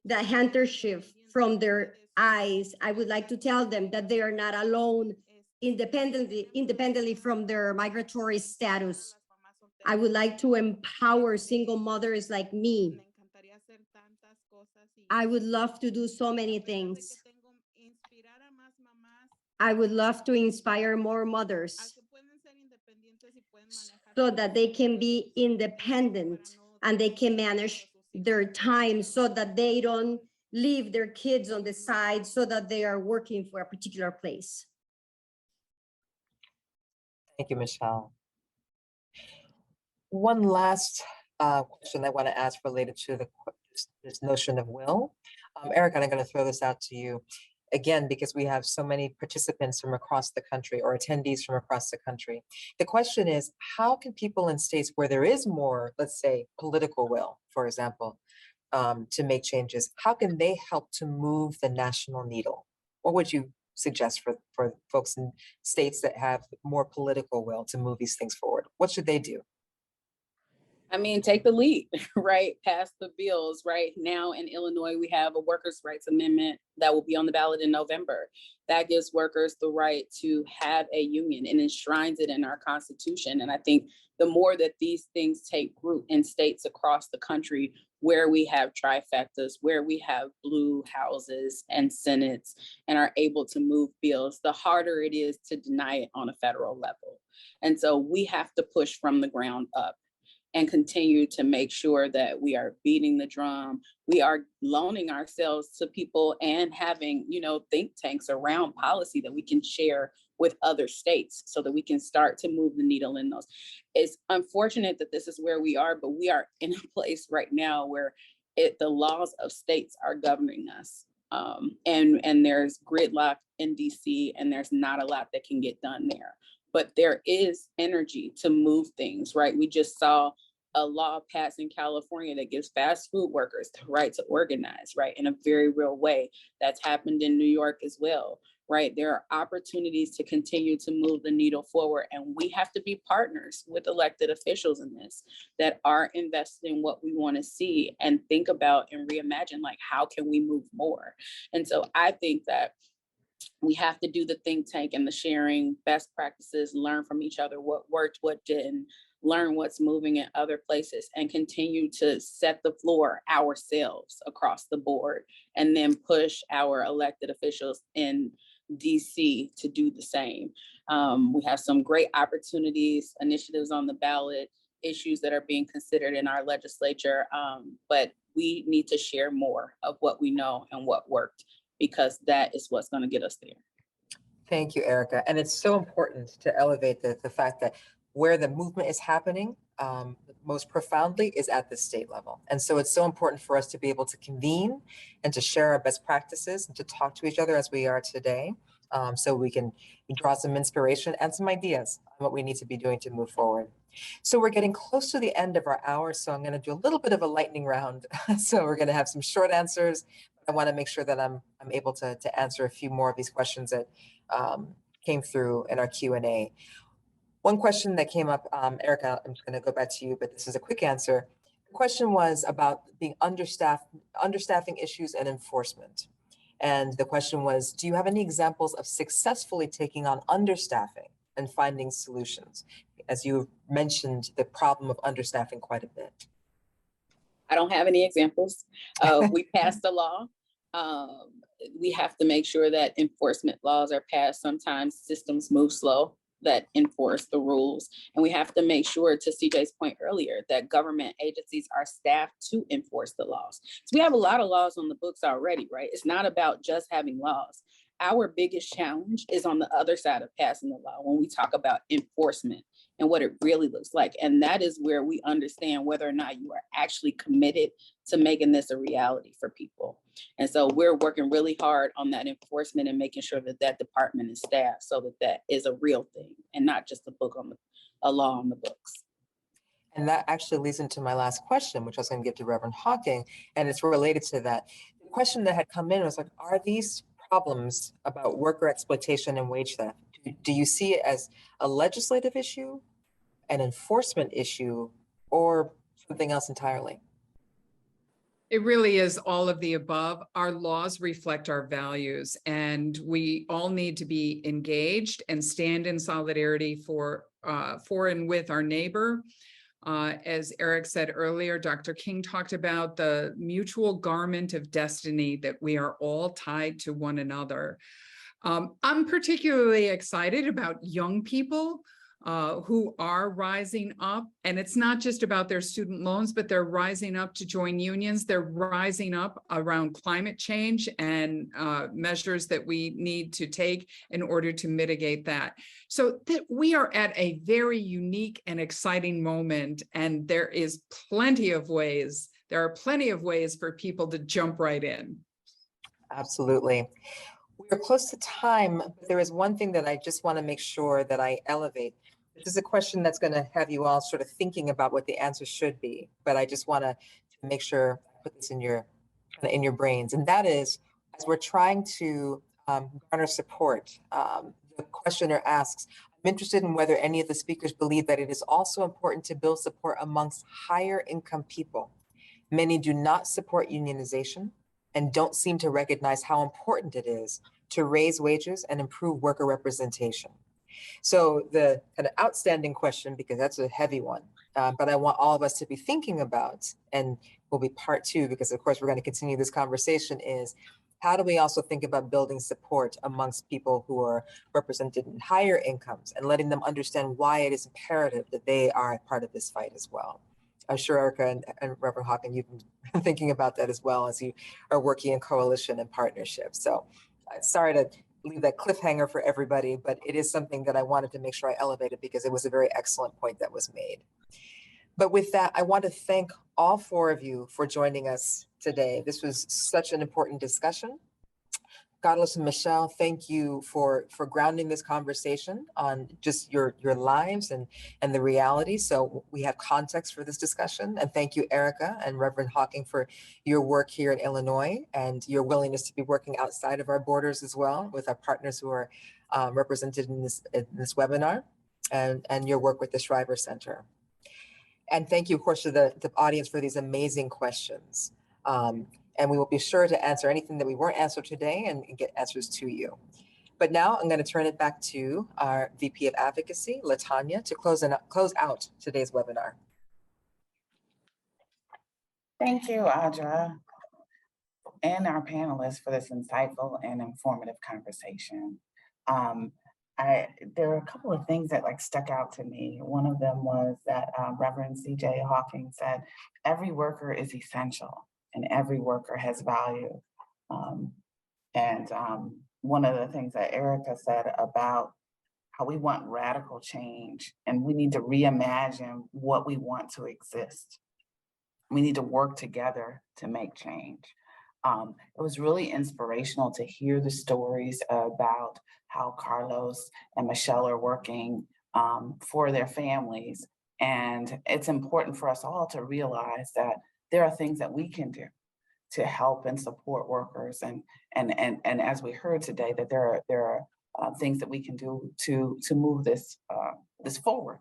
the handkerchief from their eyes. I would like to tell them that they are not alone independently from their migratory status. I would like to empower single mothers like me. I would love to do so many things. I would love to inspire more mothers so that they can be independent and they can manage their time so that they don't leave their kids on the side so that they are working for a particular place. Thank you, Michelle. One last question I want to ask related to this notion of will. Erica, I'm going to throw this out to you again, because we have so many participants from across the country or attendees from across the country. The question is, how can people in states where there is more, let's say, political will, for example, to make changes, how can they help to move the national needle? What would you suggest for folks in states that have more political will to move these things forward? What should they do? I mean, take the lead, right? Pass the bills. Right now in Illinois, we have a workers' rights amendment that will be on the ballot in November. That gives workers the right to have a union and enshrines it in our Constitution. And I think the more that these things take root in states across the country where we have trifectas, where we have blue houses and senates and are able to move bills, the harder it is to deny it on a federal level. And so we have to push from the ground up and continue to make sure that we are beating the drum. We are loaning ourselves to people and having, think tanks around policy that we can share with other states so that we can start to move the needle in those. It's unfortunate that this is where we are, but we are in a place right now where the laws of states are governing us. And there's gridlock in DC and there's not a lot that can get done there. But there is energy to move things, right? We just saw a law passed in California that gives fast food workers the right to organize, right? In a very real way. That's happened in New York as well, right? There are opportunities to continue to move the needle forward. And we have to be partners with elected officials in this that are invested in what we want to see and think about and reimagine, like, how can we move more? And so I think that we have to do the think tank and the sharing best practices, learn from each other what worked, what didn't, learn what's moving in other places, and continue to set the floor ourselves across the board, and then push our elected officials in DC to do the same. We have some great opportunities, initiatives on the ballot, issues that are being considered in our legislature, but we need to share more of what we know and what worked, because that is what's going to get us there. Thank you, Erica. And it's so important to elevate the fact that where the movement is happening most profoundly is at the state level. And so it's so important for us to be able to convene and to share our best practices and to talk to each other as we are today, so we can draw some inspiration and some ideas on what we need to be doing to move forward. So we're getting close to the end of our hour, so I'm going to do a little bit of a lightning round. So we're going to have some short answers. I want to make sure that I'm able to answer a few more of these questions that came through in our Q&A. One question that came up, Erica, I'm just going to go back to you, but this is a quick answer. The question was about being understaffing issues and enforcement. And the question was, do you have any examples of successfully taking on understaffing and finding solutions? As you mentioned, the problem of understaffing quite a bit. I don't have any examples. We passed a law. We have to make sure that enforcement laws are passed. Sometimes systems move slow that enforce the rules. And we have to make sure, to CJ's point earlier, that government agencies are staffed to enforce the laws. So we have a lot of laws on the books already, right? It's not about just having laws. Our biggest challenge is on the other side of passing the law when we talk about enforcement and what it really looks like. And that is where we understand whether or not you are actually committed to making this a reality for people. And so we're working really hard on that enforcement and making sure that that department is staffed so that that is a real thing and not just a law on the books. And that actually leads into my last question, which I was going to give to Reverend Hawking, and it's related to that. The question that had come in was like, are these problems about worker exploitation and wage theft, do you see it as a legislative issue, an enforcement issue, or something else entirely? It really is all of the above. Our laws reflect our values, and we all need to be engaged and stand in solidarity for and with our neighbor. As Eric said earlier, Dr. King talked about the mutual garment of destiny that we are all tied to one another. I'm particularly excited about young people who are rising up, and it's not just about their student loans, but they're rising up to join unions. They're rising up around climate change and measures that we need to take in order to mitigate that. So that we are at a very unique and exciting moment, and there are plenty of ways for people to jump right in. Absolutely. We're close to time, but there is one thing that I just want to make sure that I elevate. This is a question that's going to have you all sort of thinking about what the answer should be, but I just want to make sure I put this in your brains. And that is, as we're trying to garner support, the questioner asks, I'm interested in whether any of the speakers believe that it is also important to build support amongst higher income people. Many do not support unionization and don't seem to recognize how important it is to raise wages and improve worker representation. So the kind of outstanding question, because that's a heavy one, but I want all of us to be thinking about, and will be part two, because of course we're going to continue this conversation, is how do we also think about building support amongst people who are represented in higher incomes and letting them understand why it is imperative that they are a part of this fight as well. I'm sure Erica and Reverend Hawking, you've been thinking about that as well as you are working in coalition and partnership. So sorry to leave that cliffhanger for everybody, but it is something that I wanted to make sure I elevated because it was a very excellent point that was made. But with that, I want to thank all four of you for joining us today. This was such an important discussion. Carlos and Michelle, thank you for grounding this conversation on just your lives and the reality. So we have context for this discussion. And thank you, Erica and Reverend Hawking, for your work here in Illinois and your willingness to be working outside of our borders as well with our partners who are represented in this webinar, and your work with the Shriver Center. And thank you, of course, to the audience for these amazing questions. And we will be sure to answer anything that we weren't answered today and get answers to you. But now I'm going to turn it back to our VP of Advocacy, LaTanya, to close out today's webinar. Thank you, Audra, and our panelists for this insightful and informative conversation. There are a couple of things that stuck out to me. One of them was that Reverend C.J. Hawking said, every worker is essential and every worker has value. One of the things that Erica said about how we want radical change and we need to reimagine what we want to exist. We need to work together to make change. It was really inspirational to hear the stories about how Carlos and Michelle are working for their families. And it's important for us all to realize that there are things that we can do to help and support workers. And as we heard today, that there are things that we can do to move this forward.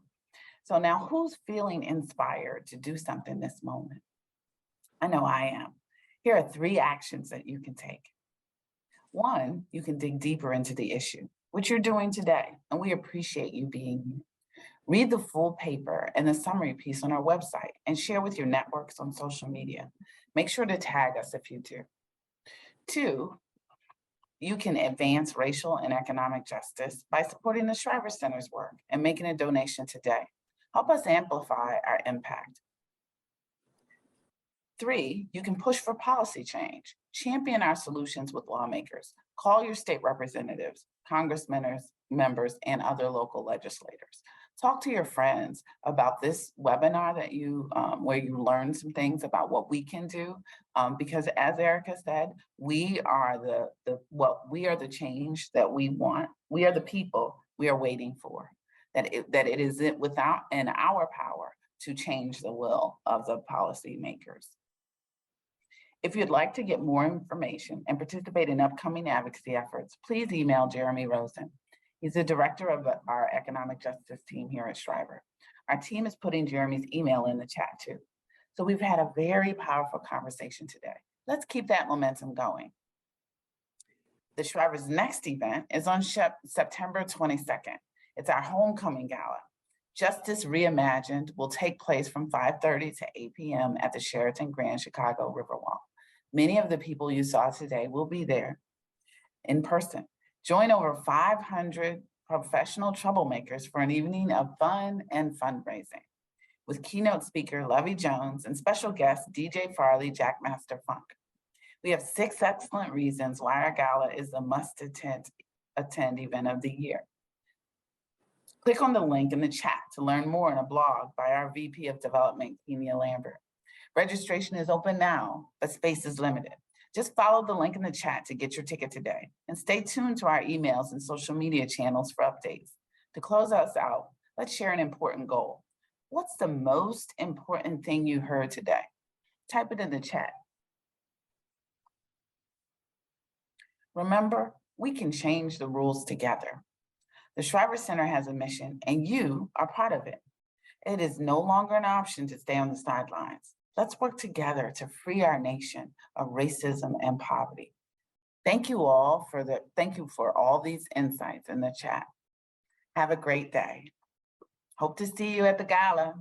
So now who's feeling inspired to do something this moment? I know I am. Here are 3 actions that you can take. 1, you can dig deeper into the issue, which you're doing today, and we appreciate you being here. Read the full paper and the summary piece on our website and share with your networks on social media. Make sure to tag us if you do. 2, you can advance racial and economic justice by supporting the Shriver Center's work and making a donation today. Help us amplify our impact. 3, you can push for policy change. Champion our solutions with lawmakers. Call your state representatives, congressmen, members, and other local legislators. Talk to your friends about this webinar that where you learn some things about what we can do. Because as Erica said, we are the change that we want. We are the people we are waiting for. That it is without in our power to change the will of the policymakers. If you'd like to get more information and participate in upcoming advocacy efforts, please email Jeremy Rosen. He's the director of our economic justice team here at Shriver. Our team is putting Jeremy's email in the chat too. So we've had a very powerful conversation today. Let's keep that momentum going. The Shriver's next event is on September 22nd. It's our homecoming gala. Justice Reimagined will take place from 5:30 to 8 p.m. at the Sheraton Grand Chicago Riverwalk. Many of the people you saw today will be there in person. Join over 500 professional troublemakers for an evening of fun and fundraising with keynote speaker Lovey Jones and special guest DJ Farley, Jackmaster Funk. We have 6 excellent reasons why our gala is the must-attend event of the year. Click on the link in the chat to learn more in a blog by our VP of Development, Kenia Lambert. Registration is open now, but space is limited. Just follow the link in the chat to get your ticket today and stay tuned to our emails and social media channels for updates. To close us out, let's share an important goal. What's the most important thing you heard today? Type it in the chat. Remember, we can change the rules together. The Shriver Center has a mission and you are part of it. It is no longer an option to stay on the sidelines. Let's work together to free our nation of racism and poverty. Thank you for all these insights in the chat. Have a great day. Hope to see you at the gala.